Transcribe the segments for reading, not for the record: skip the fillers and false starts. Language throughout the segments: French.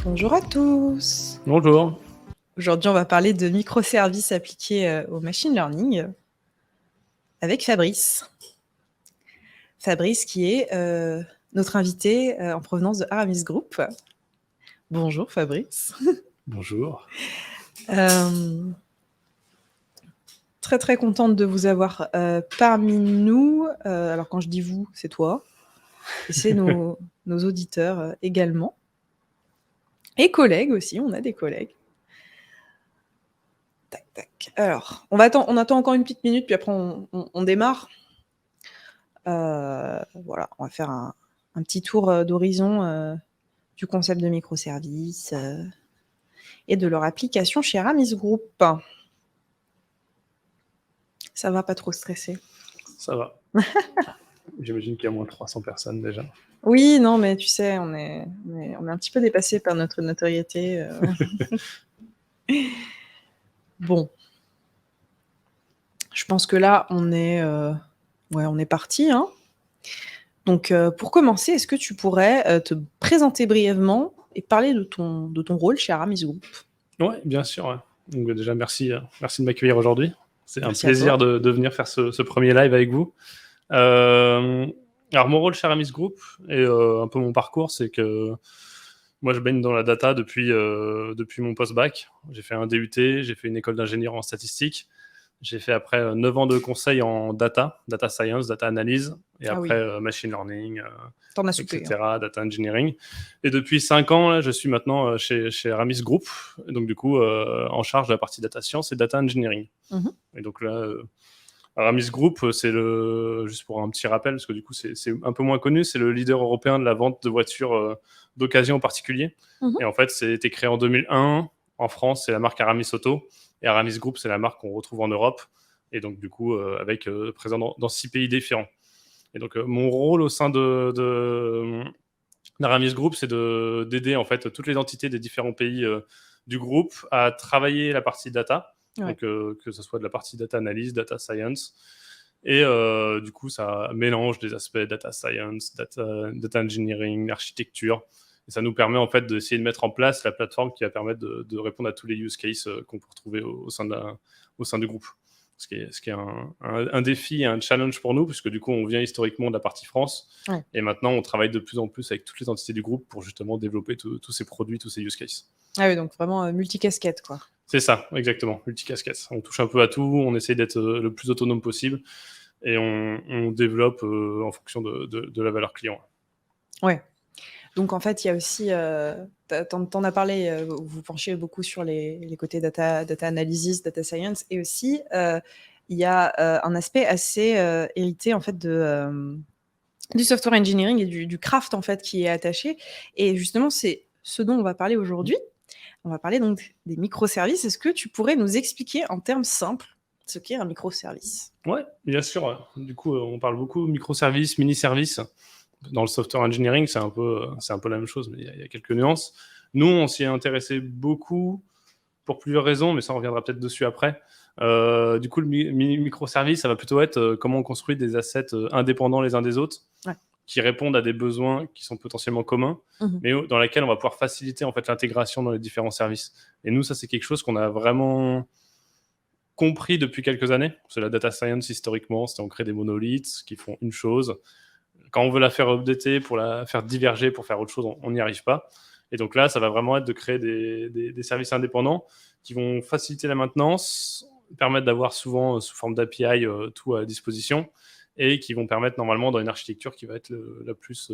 Bonjour à tous. Bonjour. Aujourd'hui, on va parler de microservices appliqués au machine learning avec Fabrice. Fabrice qui est notre invité en provenance de Aramis Group. Bonjour Fabrice. Bonjour. Très très contente de vous avoir parmi nous. Alors quand je dis vous, c'est toi. Et c'est nos auditeurs également. Et collègues aussi, on a des collègues. Tac, tac. Alors, on attend encore une petite minute, puis après on démarre. Voilà, on va faire un petit tour d'horizon du concept de microservices et de leur application chez Aramis Group. Ça va, pas trop stressé? Ça va. J'imagine qu'il y a moins de 300 personnes déjà. Oui, non, mais tu sais, on est un petit peu dépassé par notre notoriété. Bon. Je pense que là, on est parti, hein. Donc, pour commencer, est-ce que tu pourrais te présenter brièvement et parler de ton rôle chez Aramis Group? Oui, bien sûr. Ouais. Donc déjà, merci de m'accueillir aujourd'hui. C'est Merci un plaisir à toi. de venir faire ce premier live avec vous. Alors, mon rôle chez Aramis Group et un peu mon parcours, c'est que moi, je baigne dans la data depuis mon post-bac. J'ai fait un DUT, j'ai fait une école d'ingénieur en statistique. J'ai fait après 9 ans de conseil en data science, data analyse, et après machine learning, T'en as soupé, etc., hein. data engineering. Et depuis 5 ans, là, je suis maintenant chez Aramis Group, et donc du coup en charge de la partie data science et data engineering. Et donc là, Aramis Group, juste pour un petit rappel, parce que du coup c'est un peu moins connu, c'est le leader européen de la vente de voitures d'occasion en particulier. Et en fait, c'est créé en 2001. En France, c'est la marque Aramis Auto. Et Aramis Group, c'est la marque qu'on retrouve en Europe. Et donc, du coup, présent dans 6 pays différents. Et donc, mon rôle au sein d'Aramis Group, c'est d'aider en fait toutes les entités des différents pays du groupe à travailler la partie data. Ouais. Donc, que ce soit de la partie data analyse, data science. Et du coup, ça mélange des aspects data science, data engineering, architecture. Et ça nous permet en fait d'essayer de mettre en place la plateforme qui va permettre de répondre à tous les use cases qu'on peut retrouver au sein du groupe. Ce qui est un défi et un challenge pour nous, puisque du coup, on vient historiquement de la partie France. Ouais. Et maintenant, on travaille de plus en plus avec toutes les entités du groupe pour justement développer tous ces produits, tous ces use cases. Ah oui, donc vraiment multicasquette, quoi. C'est ça, exactement, multicasquette. On touche un peu à tout, on essaye d'être le plus autonome possible et on développe en fonction de la valeur client. Ouais. Donc en fait, il y a aussi, t'en as parlé, vous penchez beaucoup sur les côtés data analysis, data science, et aussi il y a un aspect assez hérité en fait du software engineering et du craft en fait qui est attaché. Et justement, c'est ce dont on va parler aujourd'hui. On va parler donc des microservices. Est-ce que tu pourrais nous expliquer en termes simples ce qu'est un microservice? Ouais, bien sûr. Du coup, on parle beaucoup microservices, mini-services. Dans le software engineering, c'est un peu la même chose, mais il y a quelques nuances. Nous, on s'y est intéressé beaucoup pour plusieurs raisons, mais ça, on reviendra peut-être dessus après. Du coup, le microservice, ça va plutôt être comment on construit des assets indépendants les uns des autres, qui répondent à des besoins qui sont potentiellement communs, mais dans lesquels on va pouvoir faciliter en fait l'intégration dans les différents services. Et nous, ça, c'est quelque chose qu'on a vraiment compris depuis quelques années. C'est la data science, historiquement, c'était on crée des monolithes qui font une chose. Quand on veut la faire updater, pour la faire diverger, pour faire autre chose, on n'y arrive pas. Et donc là, ça va vraiment être de créer des services indépendants qui vont faciliter la maintenance, permettre d'avoir souvent sous forme d'API tout à disposition, et qui vont permettre normalement dans une architecture qui va être la plus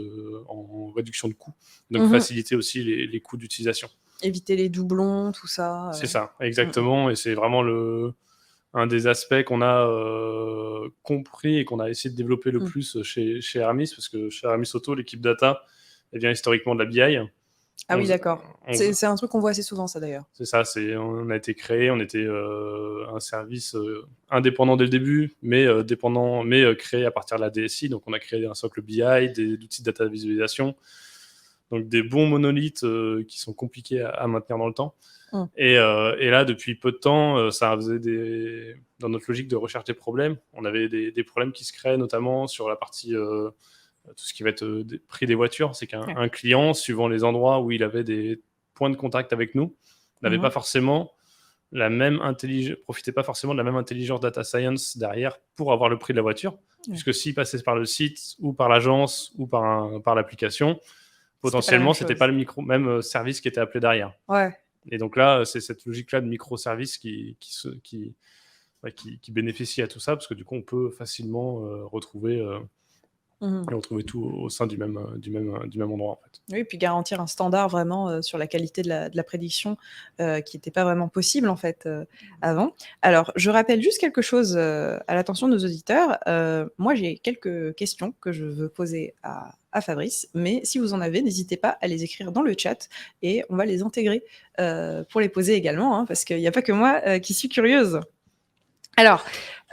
en réduction de coûts. Donc faciliter aussi les coûts d'utilisation. Éviter les doublons, tout ça. C'est ça, exactement. Et c'est vraiment un des aspects qu'on a compris et qu'on a essayé de développer le plus chez Aramis, parce que chez Aramis Auto, l'équipe data, elle vient historiquement de la BI. Ah oui, d'accord. C'est un truc qu'on voit assez souvent, ça, d'ailleurs. C'est ça, on a été créé, on était un service indépendant dès le début, mais créé à partir de la DSI. Donc, on a créé un socle BI, des outils de data visualisation, donc des bons monolithes qui sont compliqués à maintenir dans le temps. Mm. Et là, depuis peu de temps, ça faisait dans notre logique de recherche des problèmes, on avait des problèmes qui se créaient, notamment sur la partie tout ce qui va être prix des voitures. C'est qu'un client, suivant les endroits où il avait des points de contact avec nous, n'avait pas forcément profitait pas forcément de la même intelligence data science derrière pour avoir le prix de la voiture, puisque s'il passait par le site ou par l'agence ou par l'application, potentiellement c'était pas le même service qui était appelé derrière. Ouais. Et donc là, c'est cette logique-là de microservice qui bénéficie à tout ça, parce que du coup, on peut facilement retrouver tout au sein du même endroit, en fait. Oui, puis garantir un standard vraiment sur la qualité de la prédiction qui n'était pas vraiment possible en fait avant. Alors, je rappelle juste quelque chose à l'attention de nos auditeurs. Moi, j'ai quelques questions que je veux poser à Fabrice, mais si vous en avez, n'hésitez pas à les écrire dans le chat et on va les intégrer pour les poser également, hein, parce qu'il n'y a pas que moi qui suis curieuse. Alors,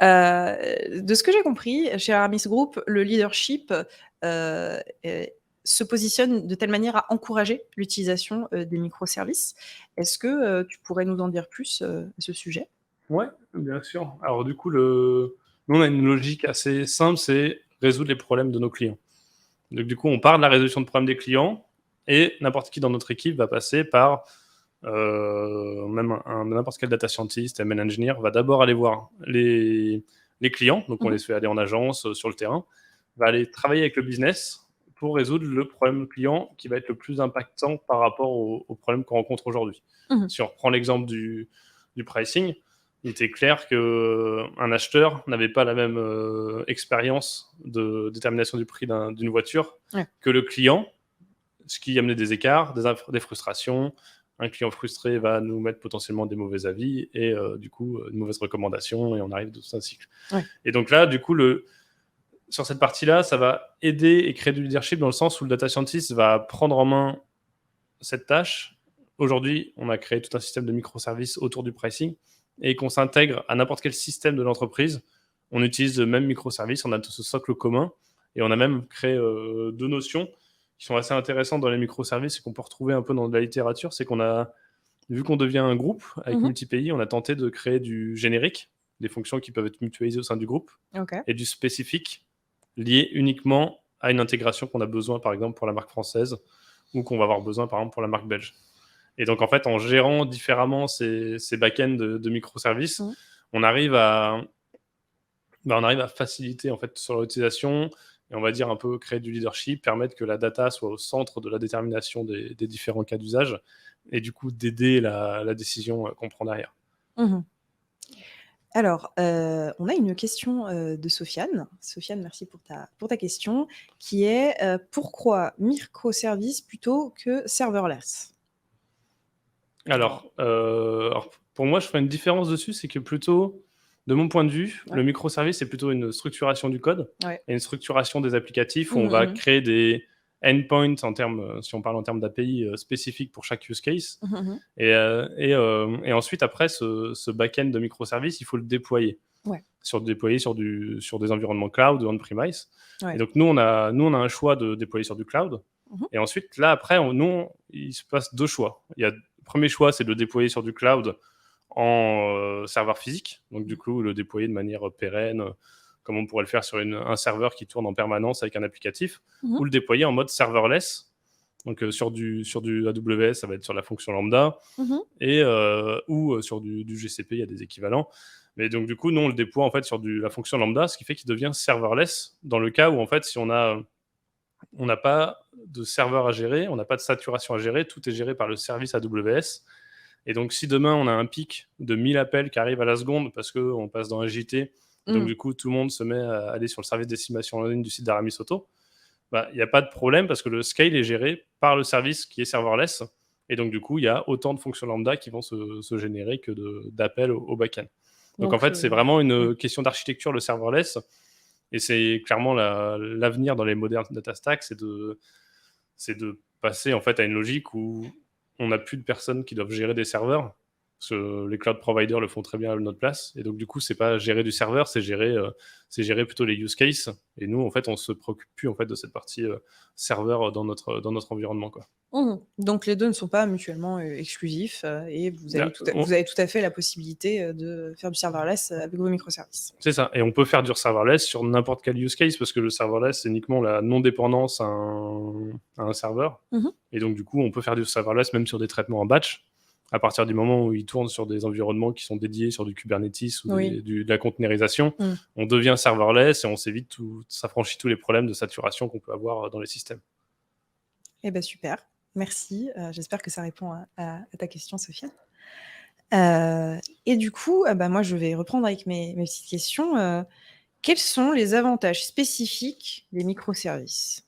de ce que j'ai compris, chez Aramis Group, le leadership se positionne de telle manière à encourager l'utilisation des microservices. Est-ce que tu pourrais nous en dire plus à ce sujet? Ouais, bien sûr. Alors du coup, nous, on a une logique assez simple, c'est résoudre les problèmes de nos clients. Donc du coup, on part de la résolution de problèmes des clients et n'importe qui dans notre équipe va passer par même n'importe quel data scientist, ML engineer, va d'abord aller voir les clients, donc on les fait aller en agence, sur le terrain, va aller travailler avec le business pour résoudre le problème client qui va être le plus impactant par rapport au problème qu'on rencontre aujourd'hui. Si on reprend l'exemple du pricing, il était clair qu'un acheteur n'avait pas la même expérience de détermination du prix d'une voiture que le client, ce qui amenait des écarts, des frustrations. Un client frustré va nous mettre potentiellement des mauvais avis et du coup, de mauvaises recommandations, et on arrive dans un cycle. Et donc là, du coup, sur cette partie-là, ça va aider et créer du leadership dans le sens où le data scientist va prendre en main cette tâche. Aujourd'hui, on a créé tout un système de microservices autour du pricing et qu'on s'intègre à n'importe quel système de l'entreprise. On utilise le même microservice, on a ce socle commun et on a même créé deux notions qui sont assez intéressantes dans les microservices et qu'on peut retrouver un peu dans de la littérature. C'est qu'on a, vu qu'on devient un groupe avec multi-pays, on a tenté de créer du générique, des fonctions qui peuvent être mutualisées au sein du groupe, et du spécifique lié uniquement à une intégration qu'on a besoin, par exemple, pour la marque française ou qu'on va avoir besoin, par exemple, pour la marque belge. Et donc, en fait, en gérant différemment ces back-ends de microservices, on arrive à faciliter en fait sur l'utilisation et on va dire un peu créer du leadership, permettre que la data soit au centre de la détermination des différents cas d'usage et du coup d'aider la décision qu'on prend derrière. Alors, on a une question de Sofiane. Sofiane, merci pour ta question, qui est pourquoi microservices plutôt que serverless? Alors, pour moi, je ferais une différence dessus, c'est que plutôt, de mon point de vue, le microservice, c'est plutôt une structuration du code et une structuration des applicatifs où on va créer des endpoints, si on parle en termes d'API spécifiques pour chaque use case. Et ensuite, après, ce back-end de microservice, il faut le déployer. Sur des environnements cloud ou on-premise. Et donc, nous, on a un choix de déployer sur du cloud. Et ensuite, là, après, il se passe deux choix. Le premier choix, c'est de le déployer sur du cloud en serveur physique. Donc, du coup, le déployer de manière pérenne, comme on pourrait le faire sur un serveur qui tourne en permanence avec un applicatif, ou le déployer en mode serverless. Donc, sur du AWS, ça va être sur la fonction lambda, ou sur du GCP, il y a des équivalents. Mais donc, du coup, nous, on le déploie en fait sur la fonction lambda, ce qui fait qu'il devient serverless dans le cas où, en fait, si on n'a pas de serveur à gérer, on n'a pas de saturation à gérer, tout est géré par le service AWS. Et donc, si demain, on a un pic de 1000 appels qui arrivent à la seconde parce qu'on passe dans un JT, donc du coup, tout le monde se met à aller sur le service d'estimation en ligne du site d'Aramis Auto, il n'y a pas de problème parce que le scale est géré par le service qui est serverless. Et donc, du coup, il y a autant de fonctions lambda qui vont se générer que d'appels au back-end. Donc, en fait, c'est vraiment une question d'architecture, le serverless. Et c'est clairement l'avenir dans les modernes data stacks, c'est de passer en fait à une logique où on n'a plus de personnes qui doivent gérer des serveurs, Parce que les cloud providers le font très bien à notre place. Et donc, du coup, c'est pas gérer du serveur, c'est gérer plutôt les use cases. Et nous, en fait, on se préoccupe plus en fait, de cette partie serveur dans notre environnement, quoi. Donc les 2 ne sont pas mutuellement, exclusifs, et vous avez tout à fait la possibilité, de faire du serverless, avec vos microservices. C'est ça. Et on peut faire du serverless sur n'importe quel use case parce que le serverless, c'est uniquement la non-dépendance à un serveur. Et donc, du coup, on peut faire du serverless même sur des traitements en batch à partir du moment où ils tournent sur des environnements qui sont dédiés sur du Kubernetes ou de la containerisation. On devient serverless et on s'évite ça franchit tous les problèmes de saturation qu'on peut avoir dans les systèmes. Eh ben super, merci, j'espère que ça répond à ta question, Sophia. Et du coup, bah, moi, je vais reprendre avec mes petites questions. Quels sont les avantages spécifiques des microservices?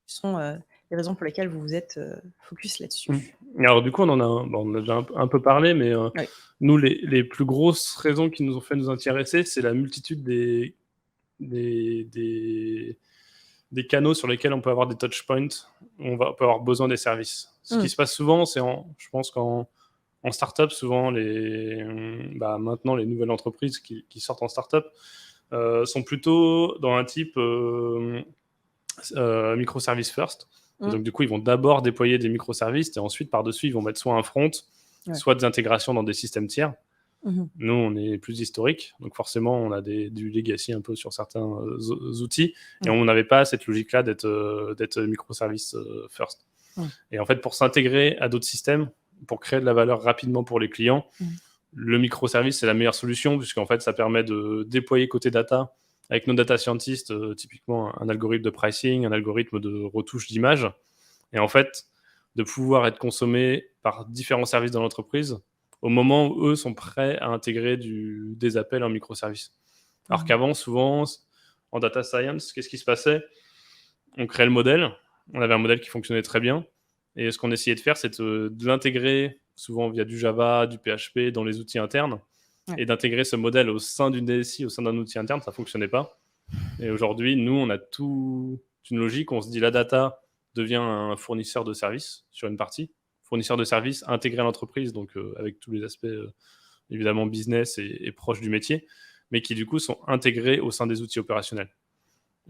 Quelles sont, les raisons pour lesquelles vous vous êtes, focus là-dessus? Alors du coup, on a déjà un peu parlé, mais Oui. nous, les plus grosses raisons qui nous ont fait nous intéresser, c'est la multitude des canaux sur lesquels on peut avoir des touch points, où on peut avoir besoin des services. Ce qui se passe souvent, c'est je pense qu'en startup, souvent, maintenant, les nouvelles entreprises qui sortent en startup sont plutôt dans un type microservice first. Et donc, du coup, ils vont d'abord déployer des microservices et ensuite, par-dessus, ils vont mettre soit un front, soit des intégrations dans des systèmes tiers. Nous, on est plus historique, donc forcément, on a du legacy un peu sur certains outils, et on n'avait pas cette logique-là d'être microservice first. Et en fait, pour s'intégrer à d'autres systèmes, pour créer de la valeur rapidement pour les clients, le microservice, c'est la meilleure solution, puisqu'en fait, ça permet de déployer côté data, avec nos data scientists, typiquement un algorithme de pricing, un algorithme de retouche d'image, et en fait, de pouvoir être consommé par différents services dans l'entreprise au moment où eux sont prêts à intégrer des appels en microservices. Alors qu'avant, souvent, en data science, qu'est-ce qui se passait? On créait le modèle, on avait un modèle qui fonctionnait très bien, et ce qu'on essayait de faire, c'est de l'intégrer, souvent via du Java, du PHP, dans les outils internes, et d'intégrer ce modèle au sein d'une DSI, au sein d'un outil interne, ça ne fonctionnait pas. Et aujourd'hui, nous, on a toute une logique, on se dit la data devient un fournisseur de services sur une partie, fournisseur de services intégré à l'entreprise, donc avec tous les aspects évidemment business et proches du métier, mais qui du coup sont intégrés au sein des outils opérationnels.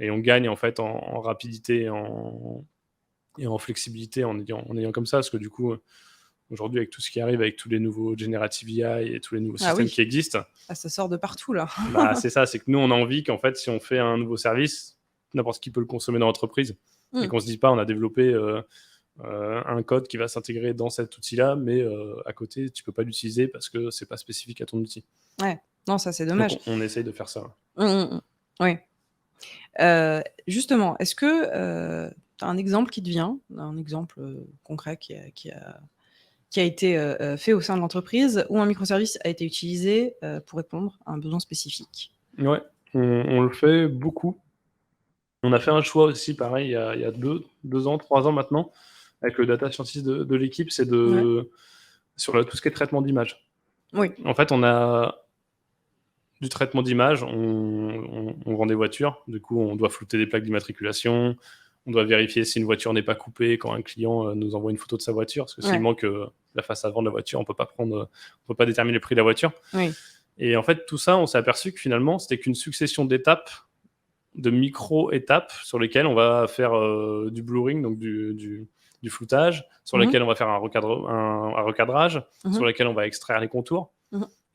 Et on gagne en fait en rapidité et en flexibilité en ayant comme ça, parce que du coup, aujourd'hui, avec tout ce qui arrive, avec tous les nouveaux generative AI et tous les nouveaux systèmes qui existent, ça sort de partout là. C'est ça, c'est que nous, on a envie qu'en fait, si on fait un nouveau service, n'importe qui peut le consommer dans l'entreprise, et qu'on se dise pas, on a développé un code qui va s'intégrer dans cet outil-là, mais à côté, tu peux pas l'utiliser parce que c'est pas spécifique à ton outil. Ouais, non, ça c'est dommage. Donc, on essaye de faire ça. Oui. Justement, est-ce que tu as un exemple qui te vient, un exemple concret qui a été fait au sein de l'entreprise, où un microservice a été utilisé pour répondre à un besoin spécifique? Ouais, on le fait beaucoup. On a fait un choix aussi, pareil, il y a 2 ans, 3 ans maintenant, avec le data scientist de l'équipe, c'est sur tout ce qui est traitement d'image. Oui. En fait, on a du traitement d'image, on vend des voitures, du coup, on doit flouter des plaques d'immatriculation, on doit vérifier si une voiture n'est pas coupée quand un client nous envoie une photo de sa voiture, parce que s'il manque la face avant de la voiture, on peut pas déterminer le prix de la voiture. Oui. Et en fait, tout ça, on s'est aperçu que finalement, c'était qu'une succession d'étapes, de micro-étapes sur lesquelles on va faire du blurring, donc du floutage, sur lesquelles on va faire un recadrage, sur lesquelles on va extraire les contours.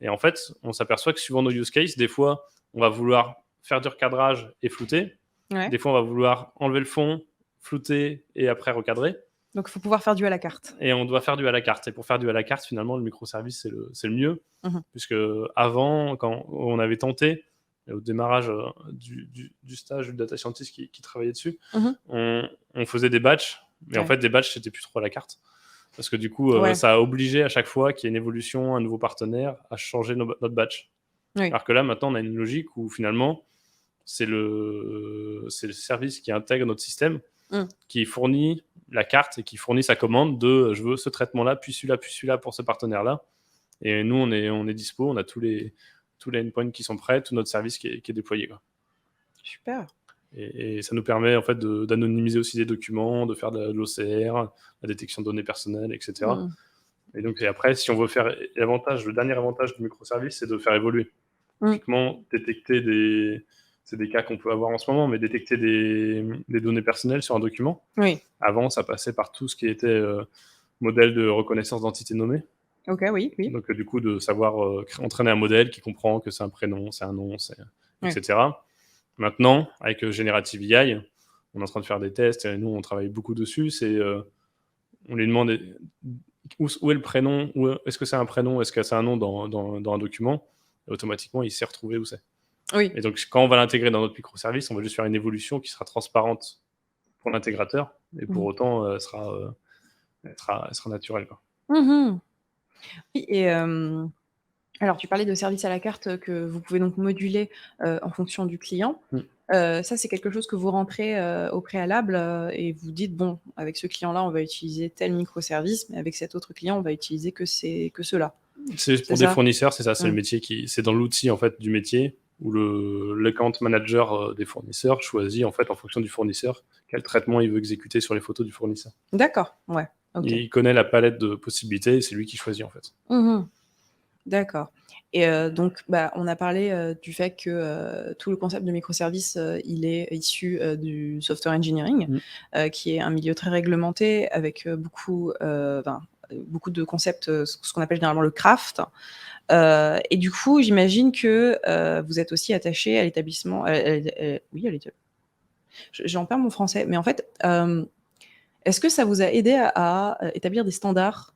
Et en fait, on s'aperçoit que suivant nos use cases, des fois, on va vouloir faire du recadrage et flouter. Des fois, on va vouloir enlever le fond, flouter et après recadrer. Donc, il faut pouvoir faire du à la carte. Et on doit faire du à la carte. Et pour faire du à la carte, finalement, le microservice, c'est le mieux. Puisque avant, quand on avait tenté, au démarrage du stage du data scientist qui travaillait dessus, on faisait des batchs. Mais en fait, des batchs, c'était plus trop à la carte. Parce que du coup, ça a obligé à chaque fois qu'il y ait une évolution, un nouveau partenaire, à changer notre batch. Alors que là, maintenant, on a une logique où finalement, c'est le service qui intègre notre système, qui fournit la carte et qui fournit sa commande de je veux ce traitement-là, puis celui-là pour ce partenaire-là. Et nous, on est dispo, on a tous les endpoints qui sont prêts, tout notre service qui est déployé, quoi. Super. Et ça nous permet en fait d'anonymiser aussi des documents, de faire de l'OCR, la détection de données personnelles, etc. Et donc, et après, si on veut faire le dernier avantage du microservice, c'est de faire évoluer. Typiquement, c'est des cas qu'on peut avoir en ce moment, mais détecter des données personnelles sur un document. Oui. Avant, ça passait par tout ce qui était modèle de reconnaissance d'entité nommée. Ok, oui, oui. Donc, du coup, de savoir entraîner un modèle qui comprend que c'est un prénom, c'est un nom, etc. Maintenant, avec Generative AI, on est en train de faire des tests et nous, on travaille beaucoup dessus. On lui demande où est le prénom, est-ce que c'est un prénom, est-ce que c'est un nom dans un document, et automatiquement, il sait retrouver où c'est. Oui. Et donc, quand on va l'intégrer dans notre microservice, on va juste faire une évolution qui sera transparente pour l'intégrateur, et pour autant, elle sera naturelle, quoi. Oui, et alors tu parlais de service à la carte que vous pouvez donc moduler en fonction du client. Ça, c'est quelque chose que vous rentrez au préalable et vous dites, bon, avec ce client-là, on va utiliser tel microservice, mais avec cet autre client, on va utiliser que cela. C'est pour des fournisseurs, c'est ça, c'est le métier c'est dans l'outil en fait du métier où l'account manager des fournisseurs choisit en fait en fonction du fournisseur quel traitement il veut exécuter sur les photos du fournisseur. D'accord, ouais. Ok. Il connaît la palette de possibilités et c'est lui qui choisit en fait. D'accord. Et donc, on a parlé du fait que tout le concept de microservice, il est issu du software engineering, qui est un milieu très réglementé avec beaucoup de concepts, ce qu'on appelle généralement le craft. Et du coup, j'imagine que vous êtes aussi attaché à l'établissement. Oui, à l'établissement. J'en perds mon français, mais en fait, est-ce que ça vous a aidé à établir des standards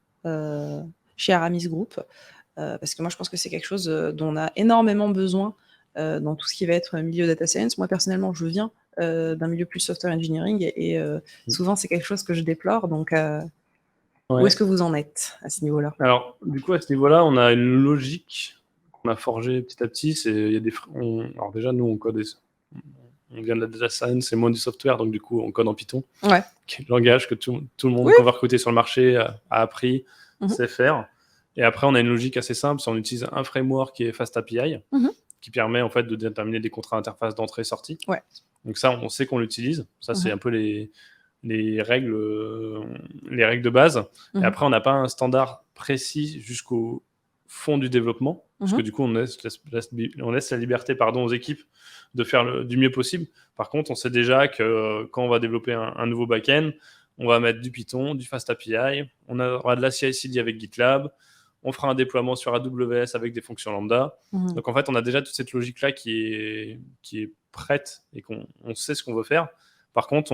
chez Aramis Group? Parce que moi, je pense que c'est quelque chose dont on a énormément besoin dans tout ce qui va être milieu data science. Moi, personnellement, je viens d'un milieu plus software engineering et souvent, c'est quelque chose que je déplore. Donc, où est-ce que vous en êtes à ce niveau-là? Alors, du coup, à ce niveau-là, on a une logique qu'on a forgée petit à petit. Alors déjà, nous, on code. On vient de la data science et moins du software, donc du coup, on code en Python, qui est le langage que tout le monde qu'on va recruter sur le marché a appris, sait faire. Et après, on a une logique assez simple, c'est on utilise un framework qui est FastAPI, qui permet en fait de déterminer des contrats interface d'entrée-sortie. Donc ça, on sait qu'on l'utilise. Ça, c'est un peu les règles de base. Et après, on n'a pas un standard précis jusqu'au fond du développement, parce que du coup, on laisse la liberté aux équipes de faire du mieux possible. Par contre, on sait déjà que quand on va développer un nouveau back-end, on va mettre du Python, du FastAPI, on aura de la CI/CD avec GitLab, on fera un déploiement sur AWS avec des fonctions lambda. Donc en fait, on a déjà toute cette logique-là qui est prête et qu'on sait ce qu'on veut faire. Par contre,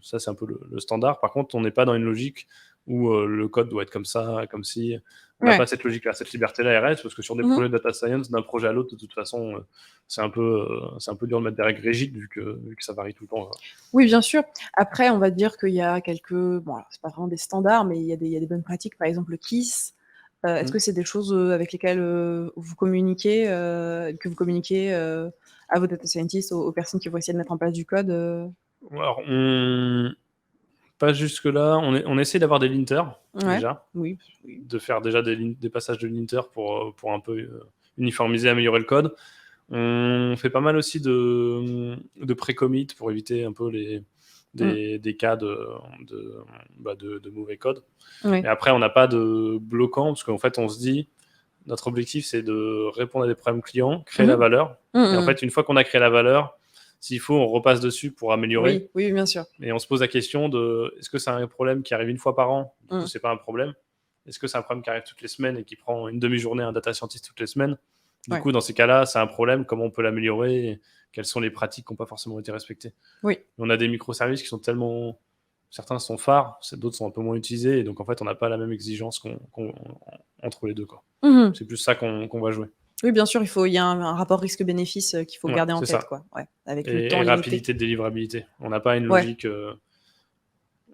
ça c'est un peu le standard. Par contre, on n'est pas dans une logique où le code doit être comme ça, comme si. On n'a pas cette logique-là, cette liberté-là reste, parce que sur des projets de data science, d'un projet à l'autre, de toute façon, c'est un peu dur de mettre des règles rigides vu que ça varie tout le temps. Oui, bien sûr. Après, on va dire qu'il y a quelques... Bon, alors, c'est pas vraiment des standards, mais il y a des bonnes pratiques. Par exemple, le KISS. Est-ce que c'est des choses avec lesquelles vous communiquez, que vous communiquez à vos data scientists, aux personnes qui vont essayer de mettre en place du code Alors, pas jusque-là. On essaie d'avoir des linters, déjà. Oui. De faire déjà des passages de linter pour un peu uniformiser, améliorer le code. On fait pas mal aussi de pré-commit pour éviter un peu des cas de mauvais code. Et après, on n'a pas de bloquant, parce qu'en fait, on se dit, notre objectif, c'est de répondre à des problèmes clients, créer la valeur. Et en fait, une fois qu'on a créé la valeur, s'il faut, on repasse dessus pour améliorer. Oui, bien sûr. Et on se pose la question de, est-ce que c'est un problème qui arrive une fois par an? Du coup, c'est pas un problème. Est-ce que c'est un problème qui arrive toutes les semaines et qui prend une demi-journée à un data scientist toutes les semaines? Du coup, dans ces cas-là, c'est un problème. Comment on peut l'améliorer? Quelles sont les pratiques qui n'ont pas forcément été respectées? On a des microservices qui sont tellement... Certains sont phares, d'autres sont un peu moins utilisés. Et donc, en fait, on n'a pas la même exigence entre les deux, quoi. C'est plus ça qu'on va jouer. Oui, bien sûr, il y a un rapport risque-bénéfice qu'il faut garder en tête, quoi. Avec le temps limité. Rapidité de délivrabilité. On n'a pas une logique...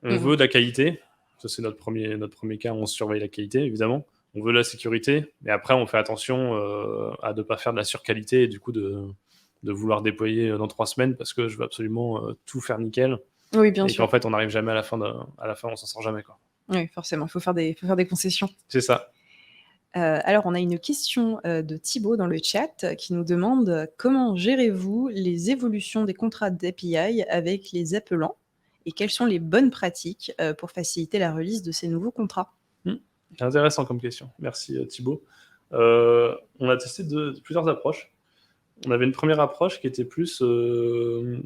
On veut de la qualité. Ça, c'est notre premier cas. On surveille la qualité, évidemment. On veut de la sécurité. Mais après, on fait attention à ne pas faire de la surqualité et du coup de vouloir déployer dans 3 semaines parce que je veux absolument tout faire nickel. Oui, bien sûr. Et qu'en fait, on n'arrive jamais à la fin, on s'en sort jamais, quoi. Oui, forcément. Il faut faire des concessions. C'est ça. Alors, on a une question de Thibaut dans le chat qui nous demande comment gérez-vous les évolutions des contrats d'API avec les appelants et quelles sont les bonnes pratiques pour faciliter la release de ces nouveaux contrats? C'est intéressant comme question. Merci Thibaut. On a testé plusieurs approches. On avait une première approche qui était plus... on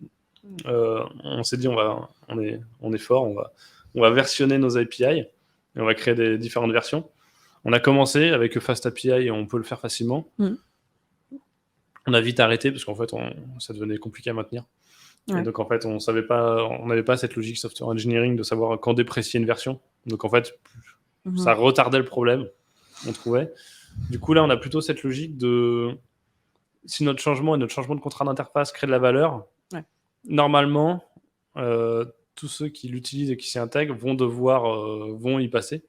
s'est dit, on est fort, on va versionner nos API et on va créer des différentes versions. On a commencé avec Fast API et on peut le faire facilement. On a vite arrêté parce qu'en fait, ça devenait compliqué à maintenir. Ouais. Et donc, en fait, on n'avait pas cette logique software engineering de savoir quand déprécier une version. Donc, en fait, ça retardait le problème, on trouvait. Du coup, là, on a plutôt cette logique de... Si notre changement et notre changement de contrat d'interface crée de la valeur, normalement, tous ceux qui l'utilisent et qui s'y intègrent vont y passer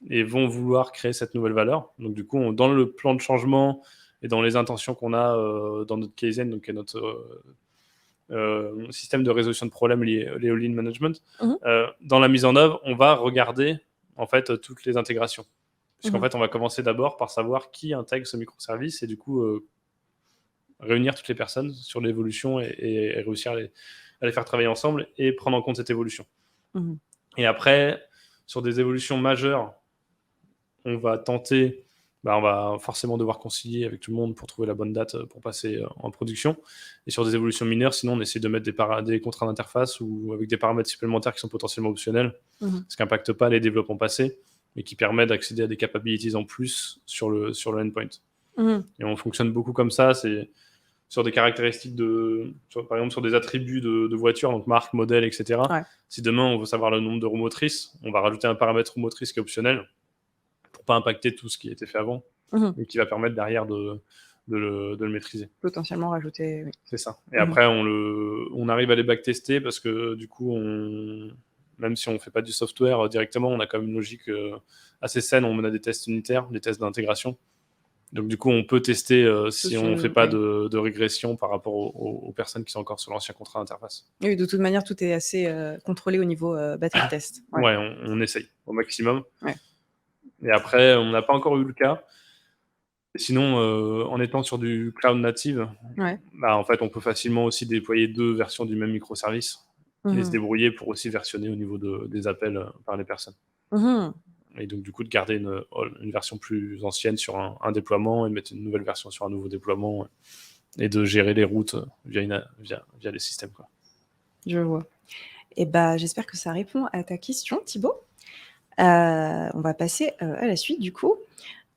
et vont vouloir créer cette nouvelle valeur. Donc, du coup, dans le plan de changement et dans les intentions qu'on a dans notre Kaizen, donc qui est notre système de résolution de problèmes liés au lean management, dans la mise en œuvre, on va regarder en fait toutes les intégrations. Puisqu'en fait, on va commencer d'abord par savoir qui intègre ce microservice et du coup réunir toutes les personnes sur l'évolution et réussir à les faire travailler ensemble et prendre en compte cette évolution. Et après, sur des évolutions majeures, on va tenter, on va forcément devoir concilier avec tout le monde pour trouver la bonne date pour passer en production. Et sur des évolutions mineures, sinon on essaie de mettre des contrats d'interface ou avec des paramètres supplémentaires qui sont potentiellement optionnels, ce qui n'impacte pas les développements passés, mais qui permet d'accéder à des capabilities en plus sur le endpoint. Et on fonctionne beaucoup comme ça, c'est sur des caractéristiques par exemple sur des attributs de voitures, donc marque, modèle, etc. Si demain on veut savoir le nombre de roues motrices, on va rajouter un paramètre roue motrice qui est optionnel pour pas impacter tout ce qui a été fait avant, et qui va permettre derrière de le maîtriser. Potentiellement rajouter, oui. C'est ça. Et après, on arrive à les backtester parce que du coup, même si on ne fait pas du software directement, on a quand même une logique assez saine. On a des tests unitaires, des tests d'intégration. Donc du coup, on peut tester si on ne fait pas de régression par rapport aux personnes qui sont encore sur l'ancien contrat d'interface. Oui, de toute manière, tout est assez contrôlé au niveau batterie test. Ouais, on essaye au maximum. Et après, on n'a pas encore eu le cas. Sinon, en étant sur du cloud native, en fait, on peut facilement aussi déployer 2 versions du même microservice et se débrouiller pour aussi versionner au niveau des appels par les personnes. Et donc, du coup, de garder une version plus ancienne sur un déploiement et de mettre une nouvelle version sur un nouveau déploiement et de gérer les routes via les systèmes, quoi. Je vois. Et j'espère que ça répond à ta question, Thibaut. On va passer à la suite, du coup.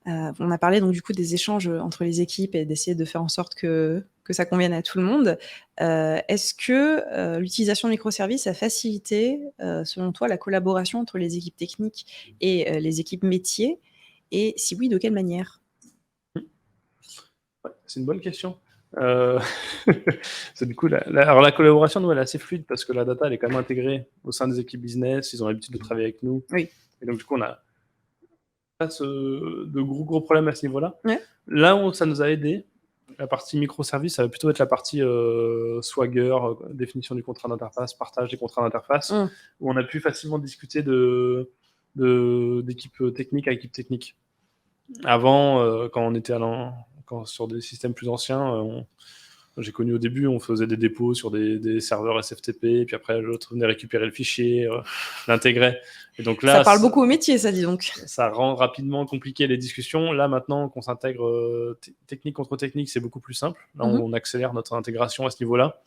On a parlé donc du coup des échanges entre les équipes et d'essayer de faire en sorte que ça convienne à tout le monde. Est-ce que l'utilisation de microservices a facilité, selon toi, la collaboration entre les équipes techniques et les équipes métiers? Et si oui, de quelle manière? C'est une bonne question. Du coup, alors la collaboration, nous, elle est assez fluide parce que la data, elle est quand même intégrée au sein des équipes business. Ils ont l'habitude de travailler avec nous. Oui. Et donc, du coup, on a pas de gros problèmes à ce niveau-là. Là où ça nous a aidé, la partie microservice, ça va plutôt être la partie Swagger, définition du contrat d'interface, partage des contrats d'interface, où on a pu facilement discuter d'équipe technique à équipe technique. Avant, quand on était sur des systèmes plus anciens, j'ai connu au début, on faisait des dépôts sur des serveurs SFTP, et puis après l'autre venait récupérer le fichier, l'intégrer. Et donc là, ça parle beaucoup au métier, ça, dis donc. Ça rend rapidement compliqué les discussions. Là, maintenant qu'on s'intègre technique contre technique, c'est beaucoup plus simple. Là, on accélère notre intégration à ce niveau-là.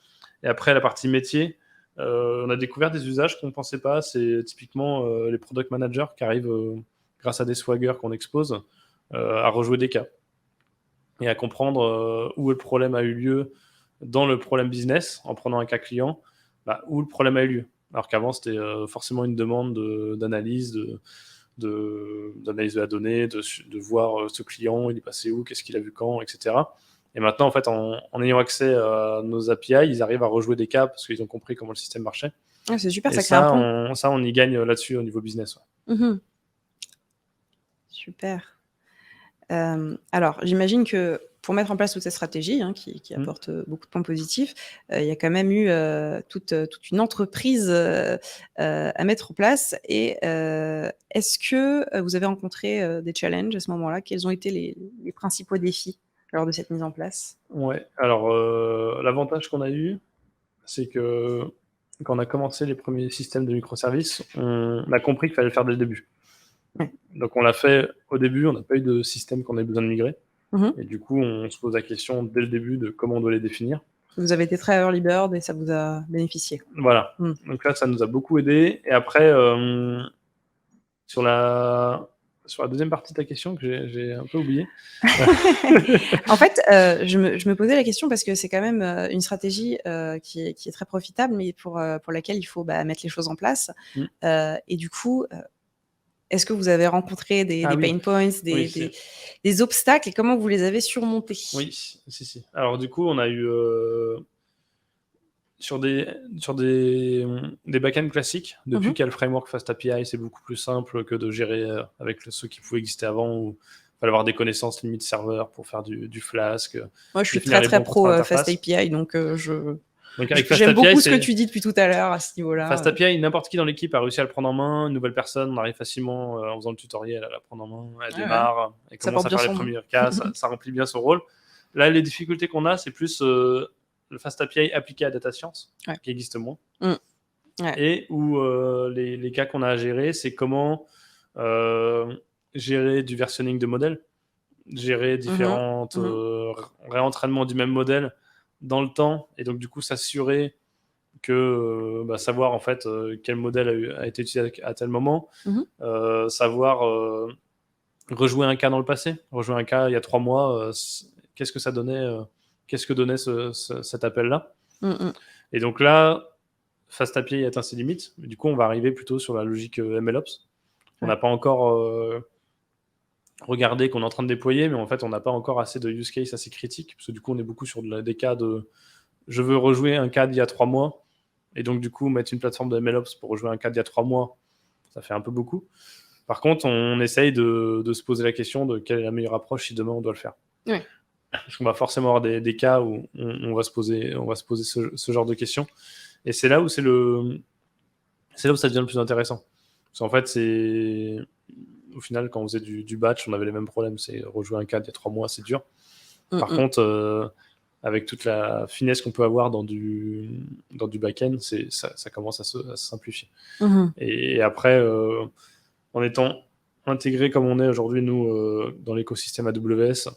Et après, la partie métier, on a découvert des usages qu'on ne pensait pas. C'est typiquement les product managers qui arrivent, grâce à des Swagger qu'on expose, à rejouer des cas et à comprendre où le problème a eu lieu dans le problème business, en prenant un cas client, où le problème a eu lieu. Alors qu'avant, c'était forcément une demande d'analyse, d'analyse de la donnée, de voir ce client, il est passé où, qu'est-ce qu'il a vu quand, etc. Et maintenant, en fait, en ayant accès à nos API, ils arrivent à rejouer des cas parce qu'ils ont compris comment le système marchait. C'est super, et ça crée un pont. On y gagne là-dessus au niveau business. Super. Alors, j'imagine que pour mettre en place toute cette stratégie, qui apporte beaucoup de points positifs, il y a quand même eu toute une entreprise à mettre en place. Et est-ce que vous avez rencontré des challenges à ce moment-là? Quels ont été les principaux défis lors de cette mise en place? Ouais, alors l'avantage qu'on a eu, c'est que quand on a commencé les premiers systèmes de microservices, on a compris qu'il fallait le faire dès le début. Ouais. Donc on l'a fait au début, on n'a pas eu de système qu'on ait besoin de migrer. Mmh. Et du coup, on se pose la question dès le début de comment on doit les définir. Vous avez été très early bird et ça vous a bénéficié. Voilà. Mmh. Donc là, ça nous a beaucoup aidé. Et après, sur la deuxième partie de ta question, que j'ai un peu oublié. En fait, je me posais la question parce que c'est quand même, une stratégie, qui est très profitable, mais pour laquelle il faut, mettre les choses en place. Mmh. Et du coup, est-ce que vous avez rencontré Ah des oui, pain points, oui, si. des obstacles et comment vous les avez surmontés? Oui, si. Alors du coup, on a eu sur des backends classiques, depuis Mmh. qu'il y a le framework FastAPI, c'est beaucoup plus simple que de gérer avec ceux qui pouvaient exister avant, où il fallait avoir des connaissances limite serveur pour faire du Flask, Moi, je suis définir très, les très bons contrats pro, d'interface. FastAPI, donc Donc avec j'aime FastAPI, beaucoup ce que tu dis depuis tout à l'heure à ce niveau-là. FastAPI, n'importe qui dans l'équipe a réussi à le prendre en main. Une nouvelle personne, on arrive facilement, en faisant le tutoriel, à la prendre en main. Elle Ouais, ouais, démarre, elle ça commence porte à bien faire les son nom. premiers cas, ça remplit bien son rôle. Là, les difficultés qu'on a, c'est plus le FastAPI appliqué à Data Science, Ouais. qui existe moins. Mmh. Ouais. Et où les cas qu'on a à gérer, c'est comment gérer du versionning de modèles, gérer Mmh. différentes Mmh. réentraînements du même modèle dans le temps, et donc du coup s'assurer que savoir en fait quel modèle a été utilisé à tel moment, Mmh. savoir rejouer un cas dans le passé, rejouer un cas il y a 3 mois, qu'est-ce que ça donnait, qu'est-ce que donnait cet appel-là. Mmh mh. Et donc là, FastAPI atteint ses limites, mais du coup on va arriver plutôt sur la logique MLOps. On Ouais. n'a pas encore regardé qu'on est en train de déployer, mais en fait on n'a pas encore assez de use case assez critiques, parce que du coup on est beaucoup sur des cas de je veux rejouer un cas d'il y a 3 mois, et donc du coup mettre une plateforme de MLOps pour rejouer un cas d'il y a 3 mois, ça fait un peu beaucoup. Par contre, on essaye de se poser la question de quelle est la meilleure approche si demain on doit le faire. Ouais. Parce qu'on va forcément avoir des cas où on va se poser ce genre de questions. Et c'est là où ça devient le plus intéressant. Parce qu'en fait, au final, quand on faisait du batch, on avait les mêmes problèmes. C'est rejouer un cas d'il y a 3 mois, c'est dur. Mmh Par mh. contre, avec toute la finesse qu'on peut avoir dans du back-end, ça commence à se simplifier. Mmh. Et après, en étant intégré comme on est aujourd'hui, nous, dans l'écosystème AWS,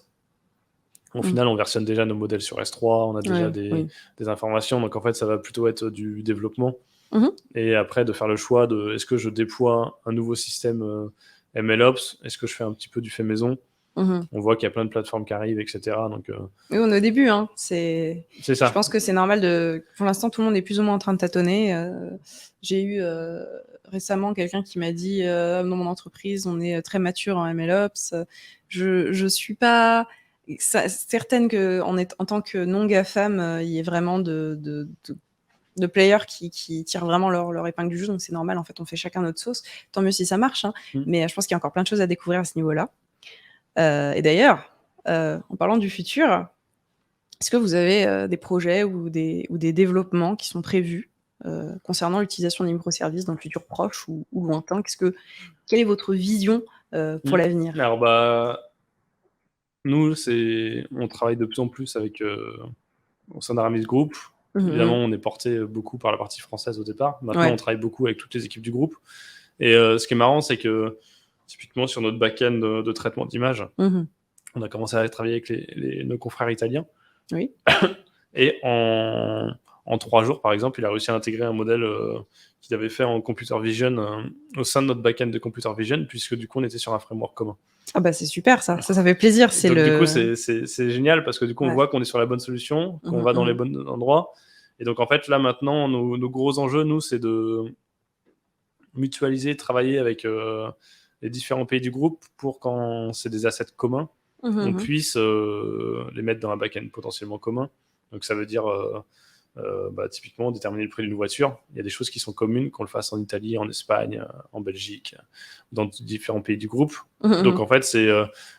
au Mmh. final, on versionne déjà nos modèles sur S3, on a déjà Ouais, oui. des informations. Donc en fait, ça va plutôt être du développement. Mmh. Et après, de faire le choix de est-ce que je déploie un nouveau système MLOps, est-ce que je fais un petit peu du fait maison. Mmh. On voit qu'il y a plein de plateformes qui arrivent, etc. Donc Oui, on est au début, hein. c'est Je ça. pense que c'est normal pour l'instant, tout le monde est plus ou moins en train de tâtonner. J'ai eu, récemment quelqu'un qui m'a dit, «Dans mon entreprise, on est, très mature en MLOps». Je suis pas certaine qu'en tant que non GAFAM, il y ait vraiment de players qui tirent vraiment leur épingle du jeu, donc c'est normal, en fait, on fait chacun notre sauce. Tant mieux si ça marche, hein, Mm. mais je pense qu'il y a encore plein de choses à découvrir à ce niveau-là. Et d'ailleurs, en parlant du futur, est-ce que vous avez, des projets ou des développements qui sont prévus, concernant l'utilisation des microservices dans le futur proche ou lointain? Quelle est votre vision, pour Mm. l'avenir? Alors, nous, on travaille de plus en plus avec, au sein d'Aramis Group. Mmh Évidemment, mh. on est porté beaucoup par la partie française au départ. Maintenant, on Ouais. travaille beaucoup avec toutes les équipes du groupe. Et ce qui est marrant, c'est que typiquement sur notre back-end de traitement d'image, Mmh. on a commencé à travailler avec nos confrères italiens. Oui. Et en 3 jours, par exemple, il a réussi à intégrer un modèle qu'il avait fait en computer vision au sein de notre back-end de computer vision, puisque du coup, on était sur un framework commun. Ah bah, c'est super ça. Ça fait plaisir, Et c'est donc, du coup, le c'est génial parce que du coup, on ouais. voit qu'on est sur la bonne solution, qu'on Mmh va dans les mh. bons endroits. Et donc, en fait, là, maintenant, nos gros enjeux, nous, c'est de mutualiser, travailler avec les différents pays du groupe pour quand c'est des assets communs, Mmh on mh. puisse les mettre dans un back-end potentiellement commun. Donc ça veut dire typiquement déterminer le prix d'une voiture. Il y a des choses qui sont communes, qu'on le fasse en Italie, en Espagne, en Belgique, dans différents pays du groupe. Mmh Donc mh. en fait, c'est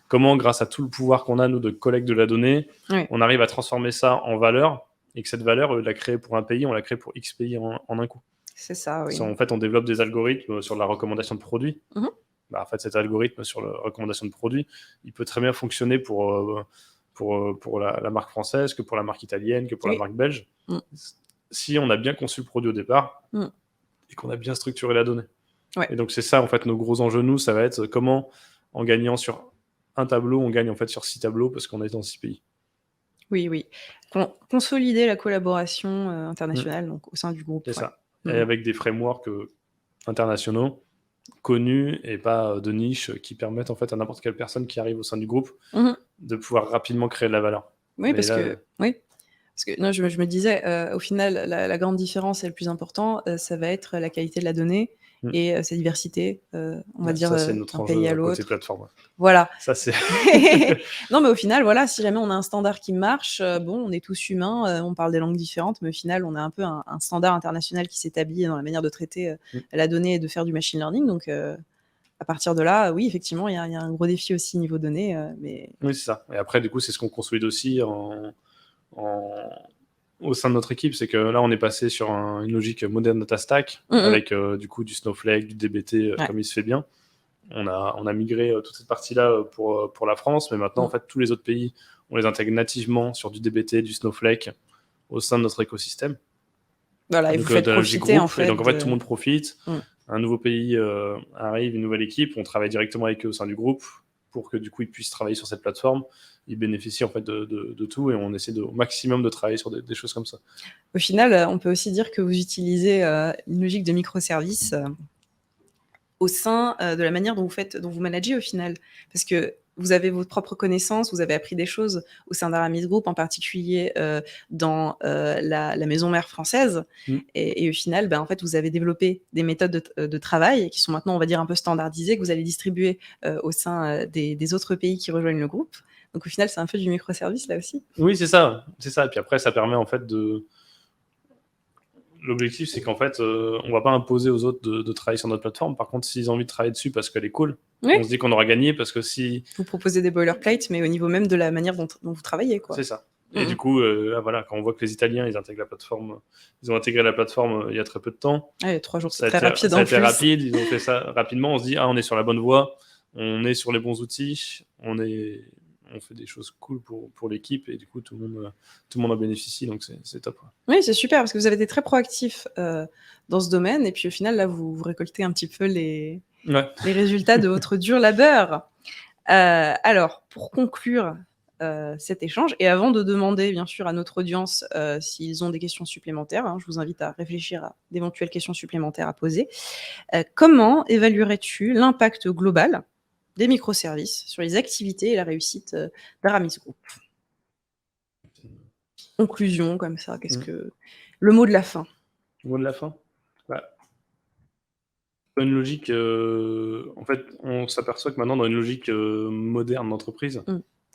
comment, grâce à tout le pouvoir qu'on a, nous, de collecte de la donnée, Ouais. on arrive à transformer ça en valeur, et que cette valeur, au lieu de la créer pour un pays, on la crée pour X pays en un coup. C'est ça, oui. En fait, on développe des algorithmes sur la recommandation de produits. Mmh mh. En fait, cet algorithme sur la recommandation de produits, il peut très bien fonctionner pour la marque française, que pour la marque italienne, que pour la Oui. marque belge, Mmh. si on a bien conçu le produit au départ Mmh. et qu'on a bien structuré la donnée. Ouais. Et donc, c'est ça, en fait, nos gros enjeux, nous, ça va être comment, en gagnant sur un tableau, on gagne en fait sur 6 tableaux parce qu'on est dans 6 pays. Oui, oui. Consolider la collaboration internationale donc, au sein du groupe. C'est Ouais. ça. Et avec des frameworks internationaux connus et pas de niche qui permettent en fait à n'importe quelle personne qui arrive au sein du groupe de pouvoir rapidement créer de la valeur. Oui, Mais parce là, que non, je me disais, au final, la grande différence et le plus important, ça va être la qualité de la donnée et sa diversité, on va dire, ça, c'est notre d'un enjeu pays à côté l'autre. plateforme. Voilà. Ça, c'est. Non, mais au final, voilà, si jamais on a un standard qui marche, bon, on est tous humains, on parle des langues différentes, mais au final, on a un peu un standard international qui s'établit dans la manière de traiter la donnée et de faire du machine learning. Donc, à partir de là, oui, effectivement, il y a un gros défi aussi niveau données. Mais... Oui, c'est ça. Et après, du coup, c'est ce qu'on consolide aussi au sein de notre équipe, c'est que là, on est passé sur une logique modern data stack avec du coup du Snowflake, du DBT, comme il se fait bien. On a migré toute cette partie-là pour la France, mais maintenant, en fait, tous les autres pays, on les intègre nativement sur du DBT, du Snowflake au sein de notre écosystème. Voilà, et donc, vous faites de la logique profiter, groupe. en fait, et donc, en fait, tout le monde profite. Un nouveau pays arrive, une nouvelle équipe, on travaille directement avec eux au sein du groupe pour que du coup, ils puissent travailler sur cette plateforme. Ils bénéficient en fait de tout et on essaie au maximum de travailler sur des choses comme ça. Au final, on peut aussi dire que vous utilisez une logique de microservices au sein de la manière dont vous managez au final. Parce que vous avez vos propres connaissances, vous avez appris des choses au sein d'Aramis Group, en particulier dans la maison mère française. Et au final, en fait, vous avez développé des méthodes de travail qui sont maintenant, on va dire, un peu standardisées, que vous allez distribuer au sein des autres pays qui rejoignent le groupe. Donc au final, c'est un peu du microservice là aussi. Oui, c'est ça. Et puis après, ça permet en fait L'objectif, c'est qu'en fait, on va pas imposer aux autres de travailler sur notre plateforme. Par contre, s'ils ont envie de travailler dessus parce qu'elle est cool, on se dit qu'on aura gagné parce que si. Vous proposez des boilerplates, mais au niveau même de la manière dont vous travaillez, quoi. C'est ça. Et du coup, là, voilà, quand on voit que les Italiens, ils intègrent la plateforme, ils ont intégré la plateforme il y a très peu de temps. 3 jours, Ça c'est très rapide ça a en été plus. rapide, ils ont fait ça rapidement. On se dit, on est sur la bonne voie, on est sur les bons outils, on fait des choses cool pour l'équipe et du coup, tout le monde en bénéficie, donc c'est top. Oui, c'est super parce que vous avez été très proactif dans ce domaine et puis au final, là, vous récoltez un petit peu les résultats de votre dur labeur. Alors, pour conclure cet échange, et avant de demander bien sûr à notre audience s'ils ont des questions supplémentaires, je vous invite à réfléchir à d'éventuelles questions supplémentaires à poser. Comment évaluerais-tu l'impact global des microservices sur les activités et la réussite d'Aramis Group? Conclusion comme ça, qu'est-ce que le mot de la fin? Le mot de la fin, une logique. En fait, on s'aperçoit que maintenant, dans une logique moderne d'entreprise,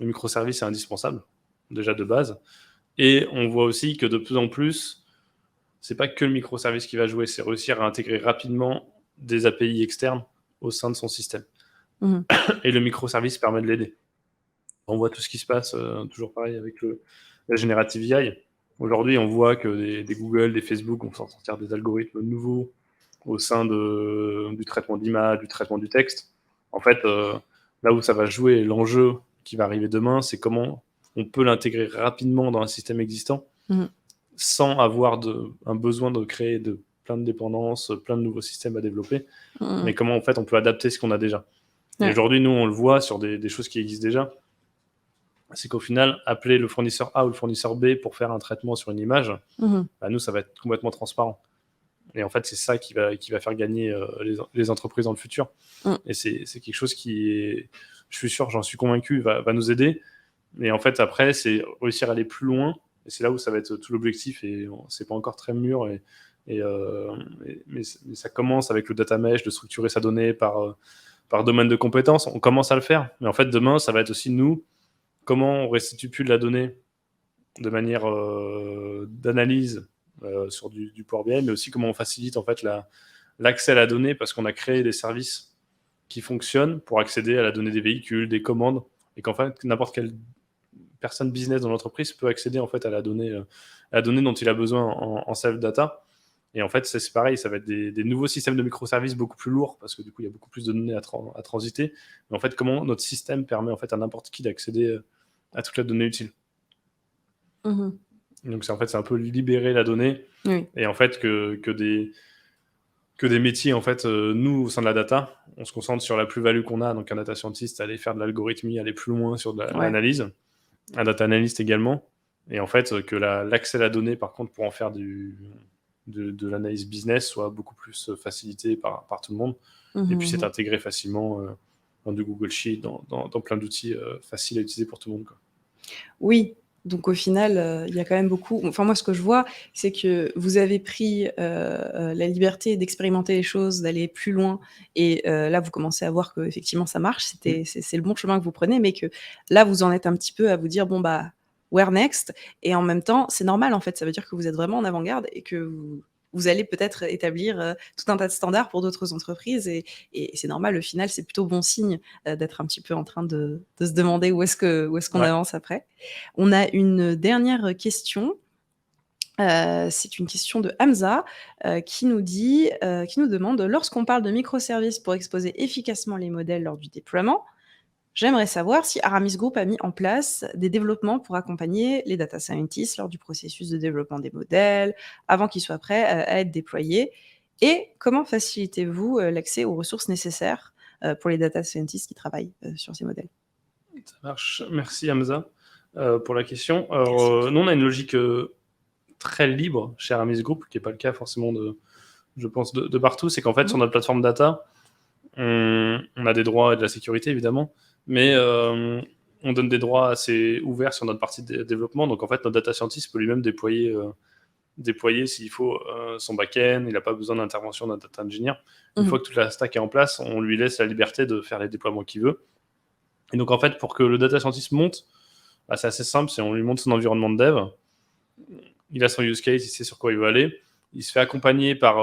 le microservice est indispensable, déjà de base. Et on voit aussi que de plus en plus, c'est pas que le microservice qui va jouer, c'est réussir à intégrer rapidement des API externes au sein de son système. Et le microservice permet de l'aider. On voit tout ce qui se passe, toujours pareil avec la Generative AI. Aujourd'hui, on voit que des Google, des Facebook vont sortir des algorithmes nouveaux au sein du traitement d'image, du traitement du texte. En fait, là où ça va jouer, l'enjeu qui va arriver demain, c'est comment on peut l'intégrer rapidement dans un système existant sans avoir un besoin de créer plein de dépendances, plein de nouveaux systèmes à développer, mais comment en fait on peut adapter ce qu'on a déjà. Et aujourd'hui, nous, on le voit sur des choses qui existent déjà. C'est qu'au final, appeler le fournisseur A ou le fournisseur B pour faire un traitement sur une image, nous, ça va être complètement transparent. Et en fait, c'est ça qui va faire gagner les entreprises dans le futur. Et c'est quelque chose qui, je suis sûr, j'en suis convaincu, va nous aider. Et en fait, après, c'est réussir à aller plus loin. Et c'est là où ça va être tout l'objectif. Et c'est pas encore très mûr. Mais ça commence avec le data mesh, de structurer sa donnée par domaine de compétences. On commence à le faire. Mais en fait, demain, ça va être aussi nous, comment on restitue plus de la donnée de manière d'analyse sur du Power BI, mais aussi comment on facilite en fait l'accès à la donnée parce qu'on a créé des services qui fonctionnent pour accéder à la donnée des véhicules, des commandes, et qu'en fait n'importe quelle personne business dans l'entreprise peut accéder en fait à la donnée dont il a besoin en self-data. Et en fait, c'est pareil, ça va être des nouveaux systèmes de microservices beaucoup plus lourds parce que du coup, il y a beaucoup plus de données à transiter. Mais en fait, comment notre système permet en fait à n'importe qui d'accéder à toute la donnée utile. Donc, c'est un peu libérer la donnée. Et en fait, que que des métiers. En fait, nous, au sein de la data, on se concentre sur la plus-value qu'on a. Donc, un data scientist, aller faire de l'algorithmie, aller plus loin sur l'analyse. Un data analyst également. Et en fait, que l'accès à la donnée, par contre, pour en faire de l'analyse business soit beaucoup plus facilité par tout le monde et puisse être intégré facilement dans du Google Sheet, dans plein d'outils faciles à utiliser pour tout le monde, quoi. Oui, donc au final, il y a quand même beaucoup. Enfin, moi, ce que je vois, c'est que vous avez pris la liberté d'expérimenter les choses, d'aller plus loin. Et là, vous commencez à voir qu'effectivement, ça marche. C'est le bon chemin que vous prenez, mais que là, vous en êtes un petit peu à vous dire, bon, bah, where next? Et en même temps, c'est normal, en fait. Ça veut dire que vous êtes vraiment en avant-garde et que vous allez peut-être établir tout un tas de standards pour d'autres entreprises. Et c'est normal, au final, c'est plutôt bon signe d'être un petit peu en train de se demander où est-ce qu'on avance après. On a une dernière question. C'est une question de Hamza qui nous demande: lorsqu'on parle de microservices pour exposer efficacement les modèles lors du déploiement, j'aimerais savoir si Aramis Group a mis en place des développements pour accompagner les data scientists lors du processus de développement des modèles, avant qu'ils soient prêts à être déployés. Et comment facilitez-vous l'accès aux ressources nécessaires pour les data scientists qui travaillent sur ces modèles? Ça marche. Merci Hamza pour la question. Alors, nous, on a une logique très libre chez Aramis Group, qui n'est pas le cas forcément je pense, de partout. C'est qu'en fait, sur notre plateforme data, on a des droits et de la sécurité, évidemment, mais on donne des droits assez ouverts sur notre partie de développement. Donc, en fait, notre data scientist peut lui-même déployer s'il faut son back-end. Il n'a pas besoin d'intervention d'un data engineer. Une fois que toute la stack est en place, on lui laisse la liberté de faire les déploiements qu'il veut. Et donc, en fait, pour que le data scientist monte, bah, c'est assez simple. On lui montre son environnement de dev. Il a son use case, il sait sur quoi il veut aller. Il se fait accompagner par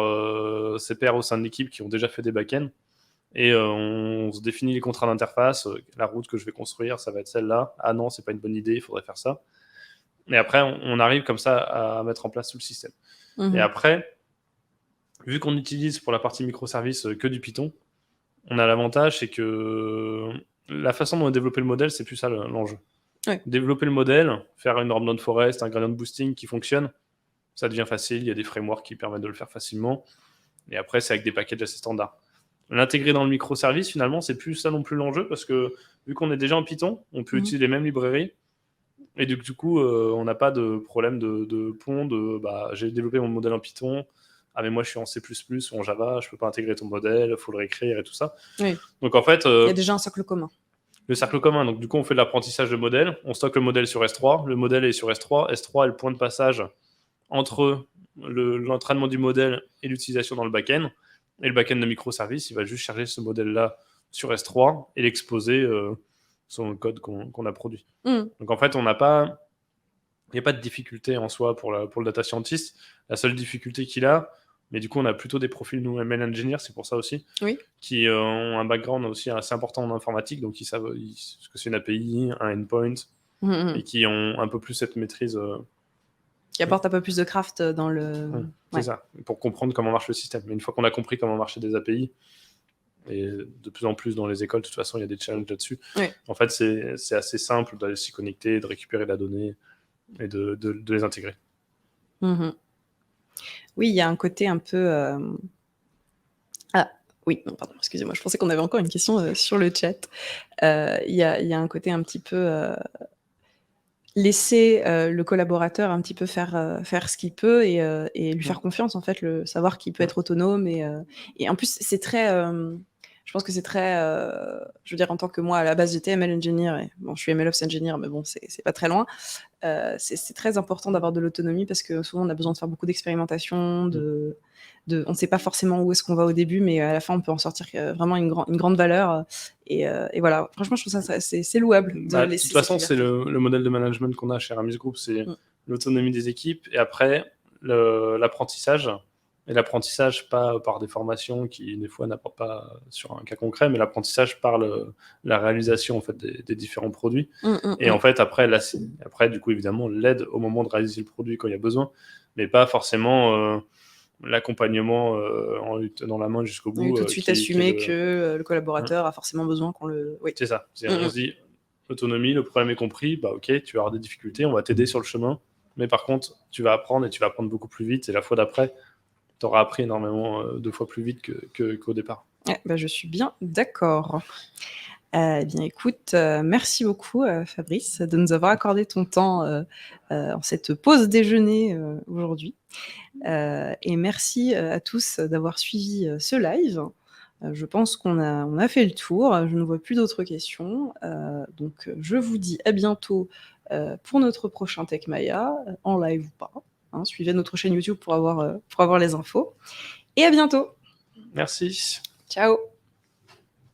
ses pairs au sein de l'équipe qui ont déjà fait des back-ends. Et on se définit les contrats d'interface. La route que je vais construire, ça va être celle-là. Ah non, c'est pas une bonne idée, il faudrait faire ça. Et après, on arrive comme ça à mettre en place tout le système. Et après, vu qu'on utilise pour la partie microservice que du Python, on a l'avantage, c'est que la façon dont on a développé le modèle, c'est plus ça l'enjeu. Ouais. Développer le modèle, faire une random forest, un gradient boosting qui fonctionne, ça devient facile. Il y a des frameworks qui permettent de le faire facilement. Et après, c'est avec des packages assez standards. L'intégrer dans le microservice, finalement, c'est plus ça non plus l'enjeu, parce que vu qu'on est déjà en Python, on peut utiliser les mêmes librairies. Et du coup, on n'a pas de problème de pont, j'ai développé mon modèle en Python, ah mais moi je suis en C++ ou en Java, je peux pas intégrer ton modèle, il faut le réécrire et tout ça. Oui. Donc en fait... il y a déjà un socle commun. Le cercle commun, donc du coup on fait de l'apprentissage de modèle, on stocke le modèle sur S3, le modèle est sur S3, S3 est le point de passage entre l'entraînement du modèle et l'utilisation dans le back-end, et le back-end de microservice, il va juste charger ce modèle-là sur S3 et l'exposer sur le code qu'on a produit. Donc en fait, il n'y a pas de difficulté en soi pour le data scientist. La seule difficulté qu'il a, mais du coup on a plutôt des profils, nous, ML engineers, c'est pour ça aussi, qui ont un background aussi assez important en informatique, donc ils savent ce que c'est une API, un endpoint, et qui ont un peu plus cette maîtrise... qui apporte un peu plus de craft dans le... C'est ça, pour comprendre comment marche le système. Mais une fois qu'on a compris comment marchaient des API, et de plus en plus dans les écoles, de toute façon, il y a des challenges là-dessus. En fait, c'est assez simple d'aller s'y connecter, de récupérer la donnée et de les intégrer. Oui, il y a un côté un peu... Ah, oui, non, pardon, excusez-moi, je pensais qu'on avait encore une question sur le chat. Il y a un côté un petit peu... laisser le collaborateur un petit peu faire ce qu'il peut et lui faire confiance, en fait, savoir qu'il peut être autonome. Et en plus, c'est très... je pense que c'est très... je veux dire, en tant que moi, à la base, j'étais ML engineer, et bon, je suis MLOps engineer, mais bon, c'est pas très loin. C'est très important d'avoir de l'autonomie parce que souvent, on a besoin de faire beaucoup d'expérimentation, on ne sait pas forcément où est-ce qu'on va au début, mais à la fin, on peut en sortir vraiment une grande valeur. Et voilà, franchement, je trouve ça c'est louable. De toute façon, c'est le modèle de management qu'on a chez Aramis Group, c'est l'autonomie des équipes, et après, l'apprentissage. Et l'apprentissage, pas par des formations qui, des fois, n'apportent pas sur un cas concret, mais l'apprentissage par la réalisation en fait, des différents produits. Et en fait, après, du coup, évidemment, l'aide au moment de réaliser le produit quand il y a besoin, mais pas forcément l'accompagnement en lui tenant la main jusqu'au bout. Oui, tout de suite assumer que le collaborateur a forcément besoin qu'on le... Oui. C'est ça. On se dit, autonomie, le problème est compris, bah ok, tu vas avoir des difficultés, on va t'aider sur le chemin, mais par contre, tu vas apprendre et tu vas apprendre beaucoup plus vite, et la fois d'après, auras appris énormément 2 fois plus vite qu'au départ. Ouais, bah, je suis bien d'accord. Eh bien, écoute, merci beaucoup, Fabrice, de nous avoir accordé ton temps en cette pause déjeuner aujourd'hui. Et merci à tous d'avoir suivi ce live. Je pense on a fait le tour. Je ne vois plus d'autres questions. Donc, je vous dis à bientôt pour notre prochain Tech Maya, en live ou pas. Hein, suivez notre chaîne YouTube pour avoir les infos. Et à bientôt. Merci. Ciao.